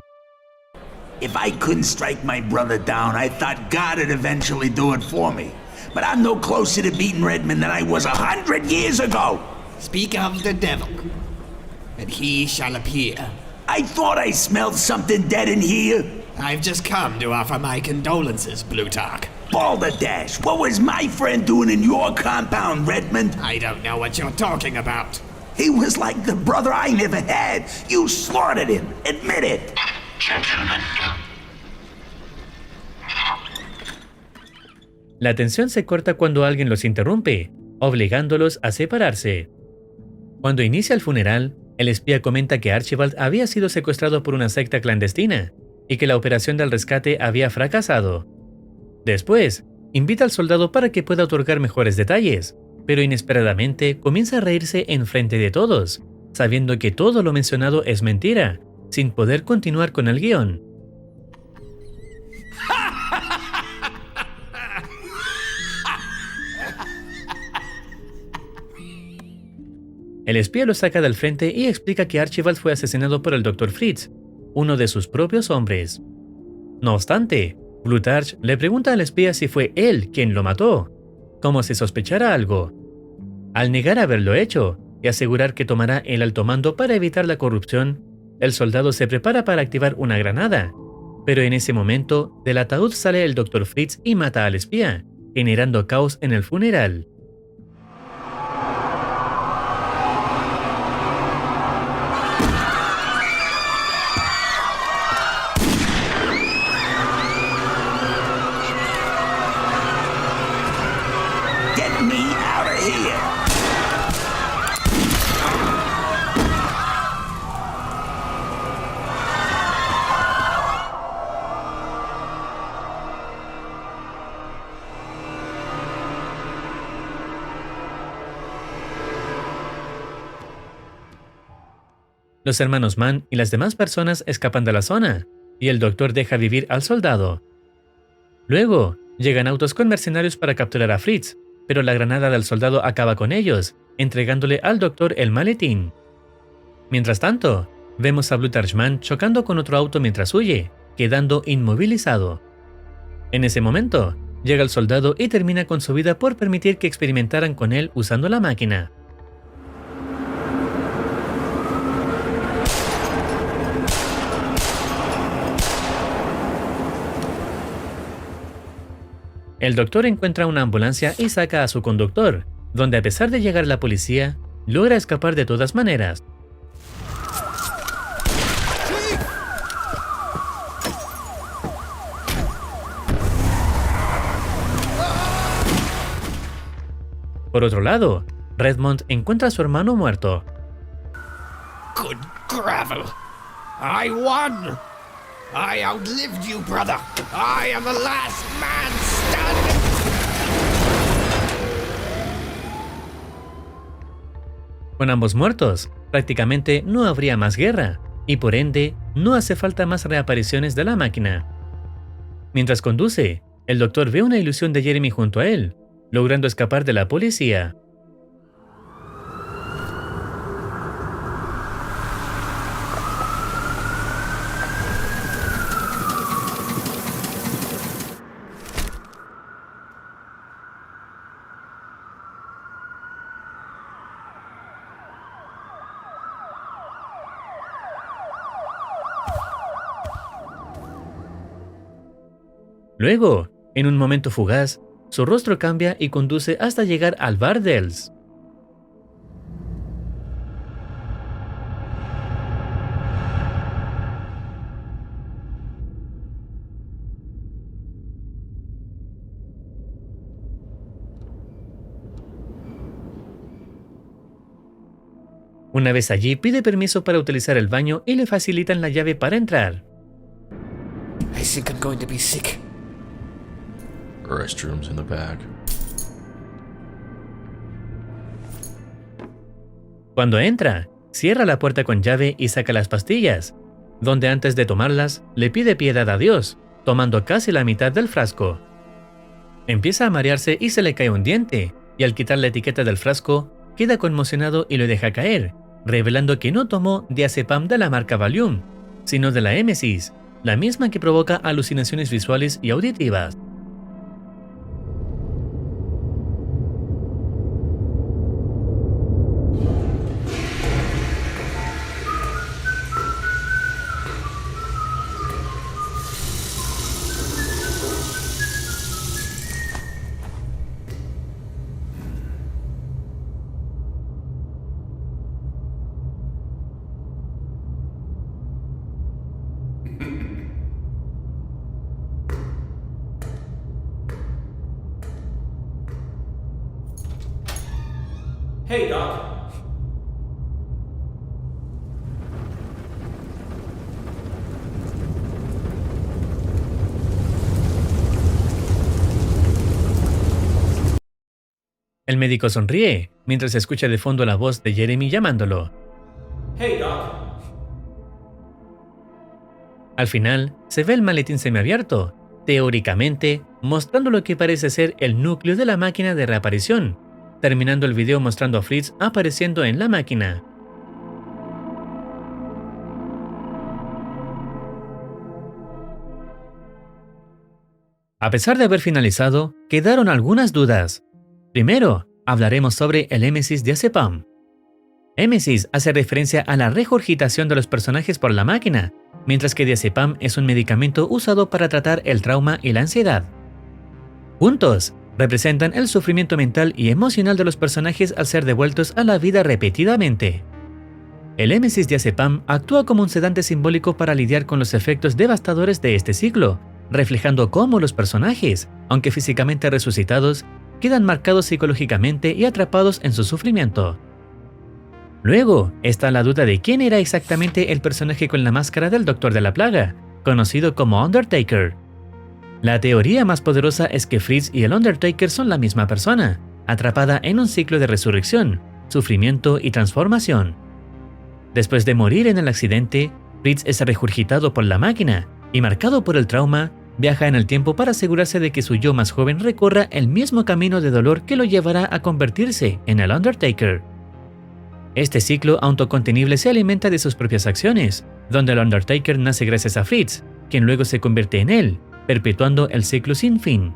If I couldn't strike my brother down, I thought God would eventually do it for me. But I'm no closer to beating Redmond than I was 100 years ago. Speak of the devil, and he shall appear. I thought I smelled something dead in here. I've just come to offer my condolences, Blutarch. Balderdash, what was my friend doing in your compound, Redmond? I don't know what you're talking about. He was like the brother I never had. You slaughtered him. Admit it. Gentlemen. La tensión se corta cuando alguien los interrumpe, obligándolos a separarse. Cuando inicia el funeral, el espía comenta que Archibald había sido secuestrado por una secta clandestina y que la operación del rescate había fracasado. Después, invita al soldado para que pueda otorgar mejores detalles, pero inesperadamente comienza a reírse en frente de todos, sabiendo que todo lo mencionado es mentira, sin poder continuar con el guión. El espía lo saca del frente y explica que Archibald fue asesinado por el Dr. Fritz, uno de sus propios hombres. No obstante, Blutarch le pregunta al espía si fue él quien lo mató, como si sospechara algo. Al negar haberlo hecho y asegurar que tomará el alto mando para evitar la corrupción, el soldado se prepara para activar una granada, pero en ese momento del ataúd sale el Dr. Fritz y mata al espía, generando caos en el funeral. Los hermanos Mann y las demás personas escapan de la zona, y el doctor deja vivir al soldado. Luego, llegan autos con mercenarios para capturar a Fritz, pero la granada del soldado acaba con ellos, entregándole al doctor el maletín. Mientras tanto, vemos a Blutarch Mann chocando con otro auto mientras huye, quedando inmovilizado. En ese momento, llega el soldado y termina con su vida por permitir que experimentaran con él usando la máquina. El doctor encuentra una ambulancia y saca a su conductor, donde a pesar de llegar la policía, logra escapar de todas maneras. Por otro lado, Redmond encuentra a su hermano muerto. Good gravel! I won! I outlived you, brother! I am the last man standing! Con ambos muertos, prácticamente no habría más guerra, y por ende, no hace falta más reapariciones de la máquina. Mientras conduce, el doctor ve una ilusión de Jeremy junto a él, logrando escapar de la policía. Luego, en un momento fugaz, su rostro cambia y conduce hasta llegar al bar Dells. Una vez allí, pide permiso para utilizar el baño y le facilitan la llave para entrar. I think I'm going to be sick. Restrooms in the back. Cuando entra, cierra la puerta con llave y saca las pastillas, donde antes de tomarlas, le pide piedad a Dios, tomando casi la mitad del frasco. Empieza a marearse y se le cae un diente, y al quitar la etiqueta del frasco, queda conmocionado y lo deja caer, revelando que no tomó diazepam de la marca Valium, sino de la Emesis, la misma que provoca alucinaciones visuales y auditivas. Hey, Doc. El médico sonríe, mientras escucha de fondo la voz de Jeremy llamándolo. Hey, Doc. Al final, se ve el maletín semiabierto, teóricamente, mostrando lo que parece ser el núcleo de la máquina de reaparición, terminando el video mostrando a Fritz apareciendo en la máquina. A pesar de haber finalizado, quedaron algunas dudas. Primero, hablaremos sobre el Emesis diazepam. Emesis hace referencia a la regurgitación de los personajes por la máquina, mientras que diazepam es un medicamento usado para tratar el trauma y la ansiedad. Juntos, representan el sufrimiento mental y emocional de los personajes al ser devueltos a la vida repetidamente. El Emesis diazepam actúa como un sedante simbólico para lidiar con los efectos devastadores de este ciclo, reflejando cómo los personajes, aunque físicamente resucitados, quedan marcados psicológicamente y atrapados en su sufrimiento. Luego está la duda de quién era exactamente el personaje con la máscara del Doctor de la Plaga, conocido como Undertaker. La teoría más poderosa es que Fritz y el Undertaker son la misma persona, atrapada en un ciclo de resurrección, sufrimiento y transformación. Después de morir en el accidente, Fritz es regurgitado por la máquina y, marcado por el trauma, viaja en el tiempo para asegurarse de que su yo más joven recorra el mismo camino de dolor que lo llevará a convertirse en el Undertaker. Este ciclo autocontenible se alimenta de sus propias acciones, donde el Undertaker nace gracias a Fritz, quien luego se convierte en él, perpetuando el ciclo sin fin.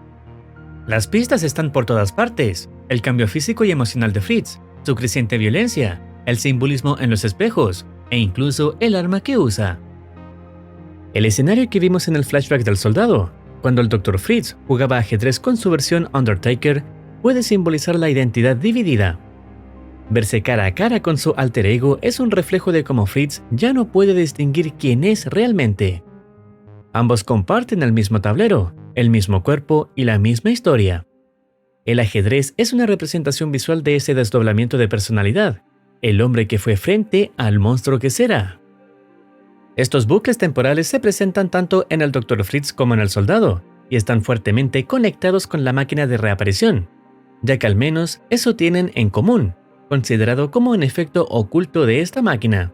Las pistas están por todas partes: el cambio físico y emocional de Fritz, su creciente violencia, el simbolismo en los espejos, e incluso el arma que usa. El escenario que vimos en el flashback del soldado, cuando el Dr. Fritz jugaba ajedrez con su versión Undertaker, puede simbolizar la identidad dividida. Verse cara a cara con su alter ego es un reflejo de cómo Fritz ya no puede distinguir quién es realmente. Ambos comparten el mismo tablero, el mismo cuerpo y la misma historia. El ajedrez es una representación visual de ese desdoblamiento de personalidad, el hombre que fue frente al monstruo que será. Estos bucles temporales se presentan tanto en el Dr. Fritz como en el soldado, y están fuertemente conectados con la máquina de reaparición, ya que al menos eso tienen en común, considerado como un efecto oculto de esta máquina.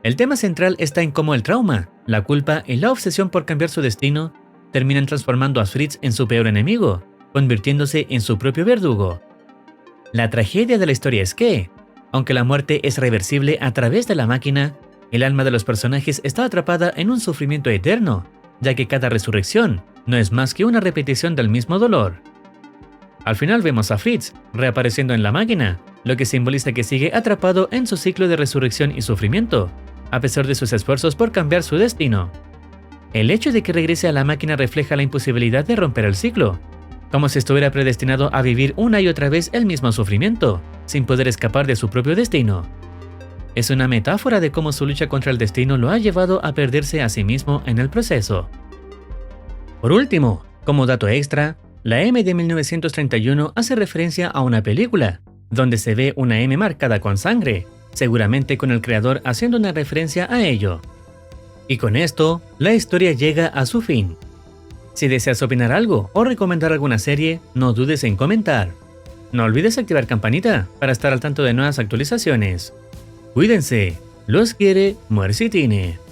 El tema central está en cómo el trauma, la culpa y la obsesión por cambiar su destino terminan transformando a Fritz en su peor enemigo, convirtiéndose en su propio verdugo. La tragedia de la historia es que, aunque la muerte es reversible a través de la máquina, el alma de los personajes está atrapada en un sufrimiento eterno, ya que cada resurrección no es más que una repetición del mismo dolor. Al final vemos a Fritz reapareciendo en la máquina, lo que simboliza que sigue atrapado en su ciclo de resurrección y sufrimiento, a pesar de sus esfuerzos por cambiar su destino. El hecho de que regrese a la máquina refleja la imposibilidad de romper el ciclo, como si estuviera predestinado a vivir una y otra vez el mismo sufrimiento, sin poder escapar de su propio destino. Es una metáfora de cómo su lucha contra el destino lo ha llevado a perderse a sí mismo en el proceso. Por último, como dato extra, la M de 1931 hace referencia a una película, donde se ve una M marcada con sangre, seguramente con el creador haciendo una referencia a ello. Y con esto, la historia llega a su fin. Si deseas opinar algo o recomendar alguna serie, no dudes en comentar. No olvides activar campanita para estar al tanto de nuevas actualizaciones. Cuídense, los quiere Muercitine.